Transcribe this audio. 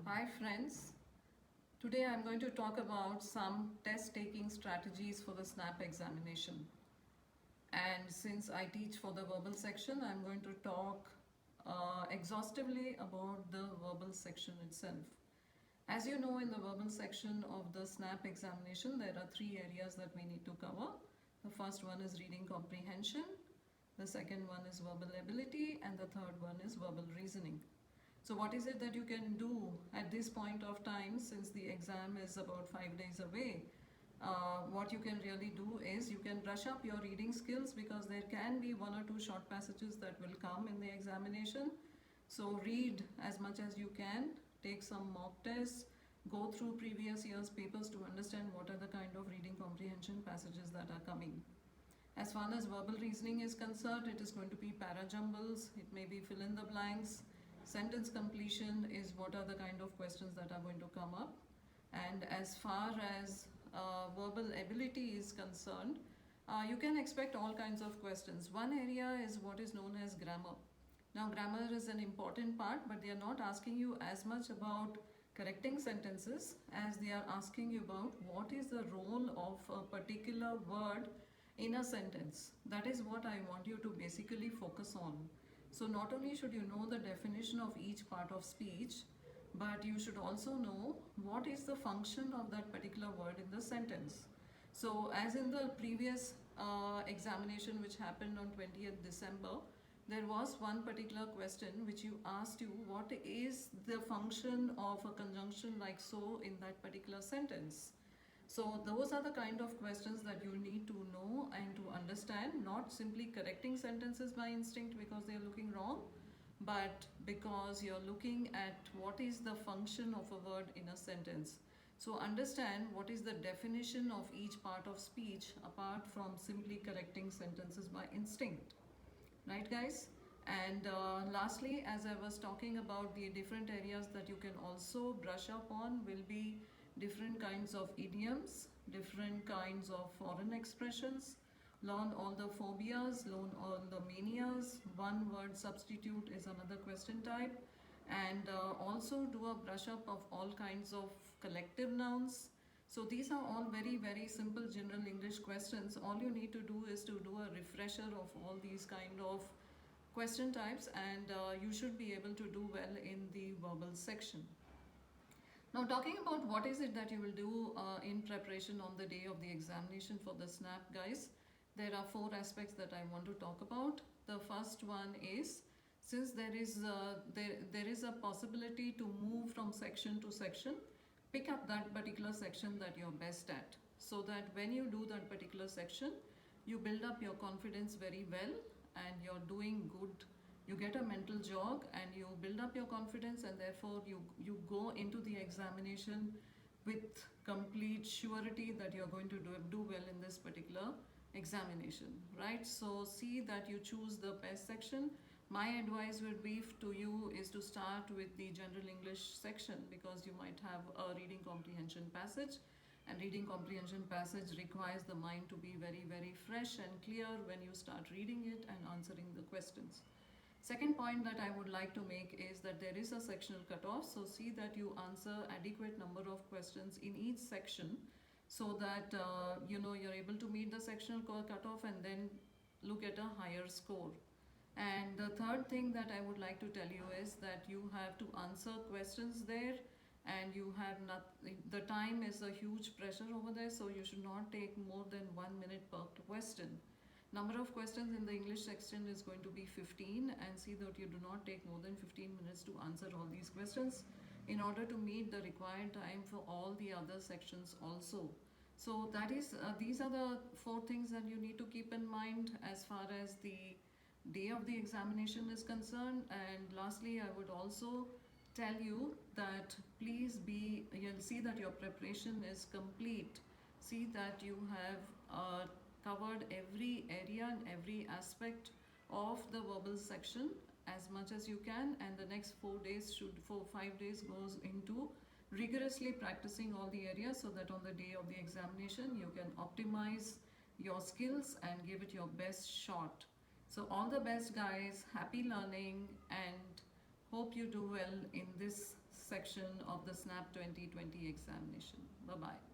Hi friends, today I'm going to talk about some test taking strategies for the SNAP examination. And since I teach for the verbal section, I'm going to talk exhaustively about the verbal section itself. As you know, in the verbal section of the SNAP examination, there are three areas that we need to cover. The first one is reading comprehension, the second one is verbal ability, and the third one is verbal reasoning. So what is it that you can do at this point of time, since the exam is about 5 days away? What you can really do is you can brush up your reading skills, because there can be one or two short passages that will come in the examination. So read as much as you can, take some mock tests, go through previous year's papers to understand what are the kind of reading comprehension passages that are coming. As far as verbal reasoning is concerned, it is going to be para-jumbles, it may be fill in the blanks, sentence completion is what are the kind of questions that are going to come up. And as far as verbal ability is concerned, you can expect all kinds of questions. One area is what is known as grammar. Now, grammar is an important part, but they are not asking you as much about correcting sentences as they are asking you about what is the role of a particular word in a sentence. That is what I want you to basically focus on. So not only should you know the definition of each part of speech, but you should also know what is the function of that particular word in the sentence. So as in the previous examination which happened on 20th December, there was one particular question which you asked you what is the function of a conjunction like so in that particular sentence. So those are the kind of questions that you need to know and to understand, not simply correcting sentences by instinct because they are looking wrong, but because you're looking at what is the function of a word in a sentence. So understand what is the definition of each part of speech apart from simply correcting sentences by instinct. Right, guys? And lastly, as I was talking about, the different areas that you can also brush up on will be different kinds of idioms, different kinds of foreign expressions, learn all the phobias, learn all the manias, one word substitute is another question type, and also do a brush up of all kinds of collective nouns. So these are all very, very simple general English questions. All you need to do is to do a refresher of all these kind of question types, and you should be able to do well in the verbal section. Now, talking about what is it that you will do in preparation on the day of the examination for the SNAP, guys, there are four aspects that I want to talk about. The first one is, since there is a possibility to move from section to section, pick up that particular section that you're best at, so that when you do that particular section, you build up your confidence very well and you're doing good. You get a mental jog and you build up your confidence, and therefore you go into the examination with complete surety that you're going to do well in this particular examination, right? So see that you choose the best section. My advice would be to you is to start with the general English section, because you might have a reading comprehension passage, and reading comprehension passage requires the mind to be very, very fresh and clear when you start reading it and answering the questions. Second point that I would like to make is that there is a sectional cutoff, so see that you answer adequate number of questions in each section, so that you're able to meet the sectional cutoff and then look at a higher score. And the third thing that I would like to tell you is that you have to answer questions there, and you have not, the time is a huge pressure over there, so you should not take more than 1 minute per question. Number of questions in the English section is going to be 15, and see that you do not take more than 15 minutes to answer all these questions in order to meet the required time for all the other sections also. So that is these are the four things that you need to keep in mind as far as the day of the examination is concerned. And lastly, I would also tell you that please you'll see that your preparation is complete. See that you have covered every area and every aspect of the verbal section as much as you can, and the next 5 days goes into rigorously practicing all the areas, so that on the day of the examination you can optimize your skills and give it your best shot. So all the best, guys, happy learning, and hope you do well in this section of the SNAP 2020 examination. Bye-bye.